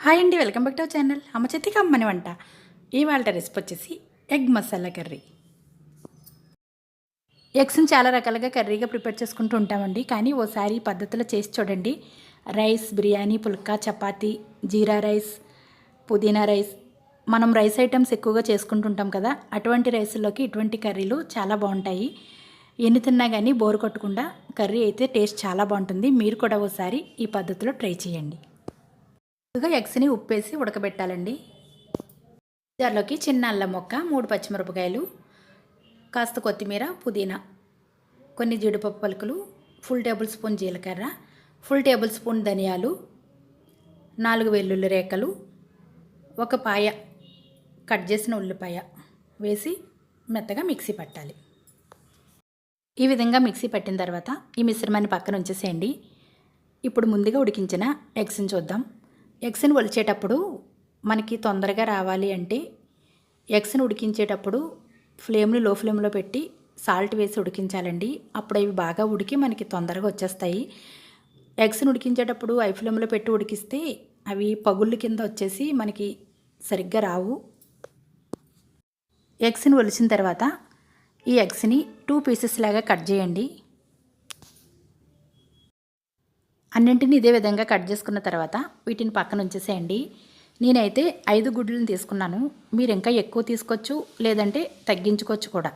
Hi అండి, welcome back to our channel అమ్మ చేతికి అమ్మని వంట. ఇవాళ రెసిపీ వచ్చేసి ఎగ్ మసాలా కర్రీ. ఎగ్స్ని చాలా రకాలుగా కర్రీగా ప్రిపేర్ చేసుకుంటూ ఉంటామండి, కానీ ఓసారి ఈ పద్ధతిలో చేసి చూడండి. రైస్, బిర్యానీ, పుల్కా, చపాతీ, జీరా రైస్, పుదీనా రైస్, మనం రైస్ ఐటమ్స్ ఎక్కువగా చేసుకుంటుంటాం కదా, అటువంటి రైస్లోకి ఇటువంటి కర్రీలు చాలా బాగుంటాయి. ఎన్ని తిన్నా కానీ బోరు కొట్టకుండా కర్రీ అయితే టేస్ట్ చాలా బాగుంటుంది. మీరు కూడా ఓసారి ఈ పద్ధతిలో ట్రై చేయండి. ముందుగా ఎగ్స్ని ఉప్పేసి ఉడకబెట్టాలండి. జార్లోకి చిన్న అల్లం ముక్క, 3 పచ్చిమిరపకాయలు, కాస్త కొత్తిమీర, పుదీనా, కొన్ని జీడిపప్పు పలుకులు, ఫుల్ టేబుల్ స్పూన్ జీలకర్ర, ఫుల్ టేబుల్ స్పూన్ ధనియాలు, 4 వెల్లుల్లి రేఖలు, ఒక పాయ కట్ చేసిన ఉల్లిపాయ వేసి మెత్తగా మిక్సీ పట్టాలి. ఈ విధంగా మిక్సీ పట్టిన తర్వాత ఈ మిశ్రమాన్ని పక్కన ఉంచేసేయండి. ఇప్పుడు ముందుగా ఉడికించిన ఎగ్స్ని చూద్దాం. ఎగ్స్ని ఒలిచేటప్పుడు మనకి తొందరగా రావాలి అంటే ఎగ్స్ని ఉడికించేటప్పుడు ఫ్లేమ్ని లో ఫ్లేమ్లో పెట్టి సాల్ట్ వేసి ఉడికించాలండి. అప్పుడు అవి బాగా ఉడికి మనకి తొందరగా వచ్చేస్తాయి. ఎగ్స్ని ఉడికించేటప్పుడు హై ఫ్లేమ్లో పెట్టి ఉడికిస్తే అవి పగుళ్ళు కింద వచ్చేసి మనకి సరిగ్గా రావు. ఎగ్స్ని ఒలిచిన తర్వాత ఈ ఎగ్స్ని 2 పీసెస్ లాగా కట్ చేయండి. అన్నింటినీ ఇదే విధంగా కట్ చేసుకున్న తర్వాత వీటిని పక్కన ఉంచేసేయండి. నేనైతే 5 గుడ్లను తీసుకున్నాను. మీరు ఇంకా ఎక్కువ తీసుకోవచ్చు, లేదంటే తగ్గించుకోవచ్చు కూడా.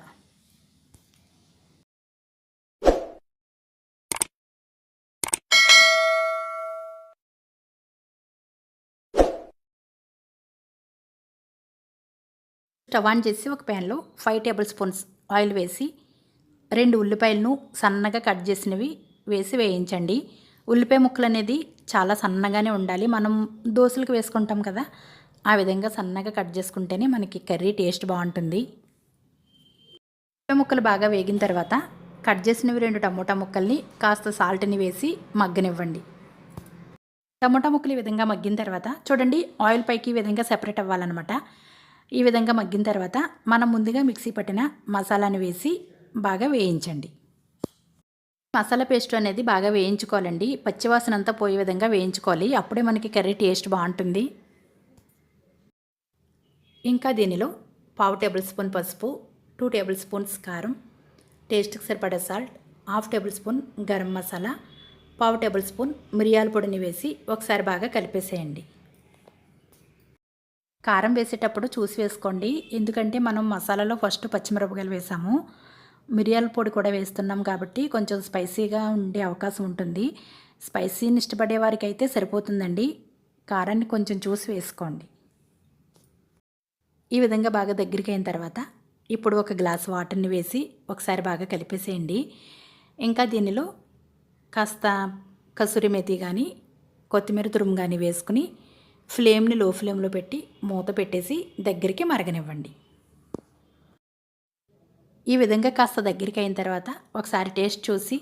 స్టవ్ ఆన్ చేసి ఒక ప్యాన్లో 5 టేబుల్ స్పూన్స్ ఆయిల్ వేసి 2 ఉల్లిపాయలను సన్నగా కట్ చేసినవి వేసి వేయించండి. ఉల్లిపాయ ముక్కలు అనేది చాలా సన్నగానే ఉండాలి. మనం దోశలకు వేసుకుంటాం కదా, ఆ విధంగా సన్నగా కట్ చేసుకుంటేనే మనకి కర్రీ టేస్ట్ బాగుంటుంది. ఉల్లిపాయ ముక్కలు బాగా వేగిన తర్వాత కట్ చేసినవి 2 టమోటా ముక్కల్ని కాస్త సాల్ట్ని వేసి మగ్గనివ్వండి. టమోటా ముక్కలు ఈ విధంగా మగ్గిన తర్వాత చూడండి, ఆయిల్ పైకి ఈ విధంగా సెపరేట్ అవ్వాలన్నమాట. ఈ విధంగా మగ్గిన తర్వాత మనం ముందుగా మిక్సీ పట్టిన మసాలాని వేసి బాగా వేయించండి. మసాలా పేస్ట్ అనేది బాగా వేయించుకోవాలండి. పచ్చివాసన అంతా పోయే విధంగా వేయించుకోవాలి. అప్పుడే మనకి కర్రీ టేస్ట్ బాగుంటుంది. ఇంకా దీనిలో 1/2 టేబుల్ స్పూన్ పసుపు, 2 టేబుల్ స్పూన్స్ కారం, టేస్ట్కి సరిపడా salt, 1/2 table spoon garam masala, 1/2 table spoon మిరియాల పొడిని వేసి ఒకసారి బాగా కలిపేసేయండి. కారం వేసేటప్పుడు చూసి వేసుకోండి, ఎందుకంటే మనం మసాలాలో ఫస్ట్ పచ్చిమిరపకాయలు వేసాము, మిరియాల పొడి కూడా వేస్తున్నాం కాబట్టి కొంచెం స్పైసీగా ఉండే అవకాశం ఉంటుంది. స్పైసీని ఇష్టపడే వారికి అయితే సరిపోతుందండి. కారాన్ని కొంచెం చూసి వేసుకోండి. ఈ విధంగా బాగా దగ్గరికి అయిన తర్వాత ఇప్పుడు ఒక గ్లాస్ వాటర్ని వేసి ఒకసారి బాగా కలిపేసేయండి. ఇంకా దీనిలో కాస్త కసూరి మేతి కానీ కొత్తిమీర తురుము కానీ వేసుకుని ఫ్లేమ్ని లో ఫ్లేమ్లో పెట్టి మూత పెట్టేసి దగ్గరికి మరగనివ్వండి. ఈ విధంగా కాస్త దగ్గరికి అయిన తర్వాత ఒకసారి టేస్ట్ చూసి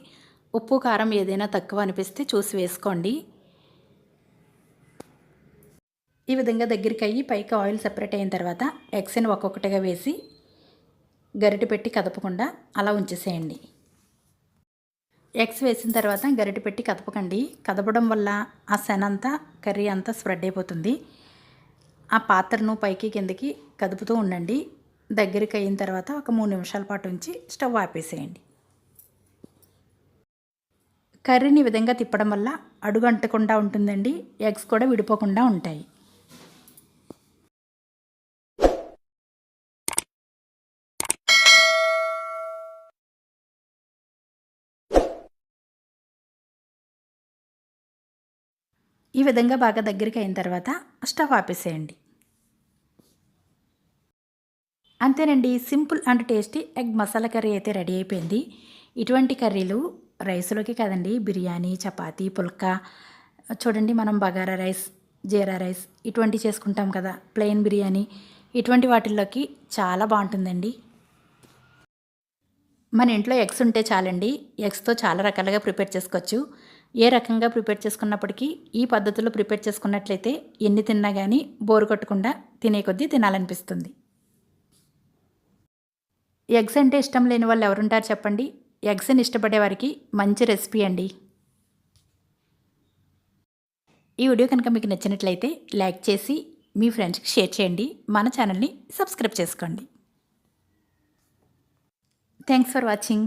ఉప్పు కారం ఏదైనా తక్కువ అనిపిస్తే చూసి వేసుకోండి. ఈ విధంగా దగ్గరికి అయ్యి పైకి ఆయిల్ సెపరేట్ అయిన తర్వాత ఎగ్స్ని ఒక్కొక్కటిగా వేసి గరిటె పెట్టి కదపకుండా అలా ఉంచేసేయండి. ఎగ్స్ వేసిన తర్వాత గరిటె పెట్టి కదపకండి. కదపడం వల్ల ఆ శనంతా కర్రీ అంతా స్ప్రెడ్ అయిపోతుంది. ఆ పాత్రను పైకి కిందకి కదుపుతూ ఉండండి. దగ్గరికి అయిన తర్వాత ఒక 3 నిమిషాల పాటు ఉంచి స్టవ్ ఆపేసేయండి. కర్రీని ఈ విధంగా తిప్పడం వల్ల అడుగు అంటకుండా ఉంటుందండి. ఎగ్స్ కూడా విడిపోకుండా ఉంటాయి. ఈ విధంగా బాగా దగ్గరికి అయిన తర్వాత స్టవ్ ఆపేసేయండి. అంతేనండి, simple and tasty egg masala curry అయితే రెడీ అయిపోయింది. ఇటువంటి కర్రీలు రైస్లోకి కదండి, బిర్యానీ, చపాతీ, పుల్కా, చూడండి మనం బగారా రైస్, జీరా రైస్ ఇటువంటి చేసుకుంటాం కదా, ప్లెయిన్ బిర్యానీ, ఇటువంటి వాటిల్లోకి చాలా బాగుంటుందండి. మన ఇంట్లో ఎగ్స్ ఉంటే చాలండి, ఎగ్స్తో చాలా రకాలుగా ప్రిపేర్ చేసుకోవచ్చు. ఏ రకంగా ప్రిపేర్ చేసుకున్నప్పటికీ ఈ పద్ధతిలో ప్రిపేర్ చేసుకున్నట్లయితే ఎన్ని తిన్నా కానీ బోరు కొట్టకుండా తినే కొద్దీ తినాలనిపిస్తుంది. ఎగ్స్ అంటే ఇష్టం లేని వాళ్ళు ఎవరుంటారు చెప్పండి. ఎగ్స్ని ఇష్టపడే వారికి మంచి రెసిపీ అండి. ఈ వీడియో కనుక మీకు నచ్చినట్లయితే లైక్ చేసి మీ ఫ్రెండ్స్కి షేర్ చేయండి. మన ఛానల్ని సబ్స్క్రైబ్ చేసుకోండి. Thanks for watching.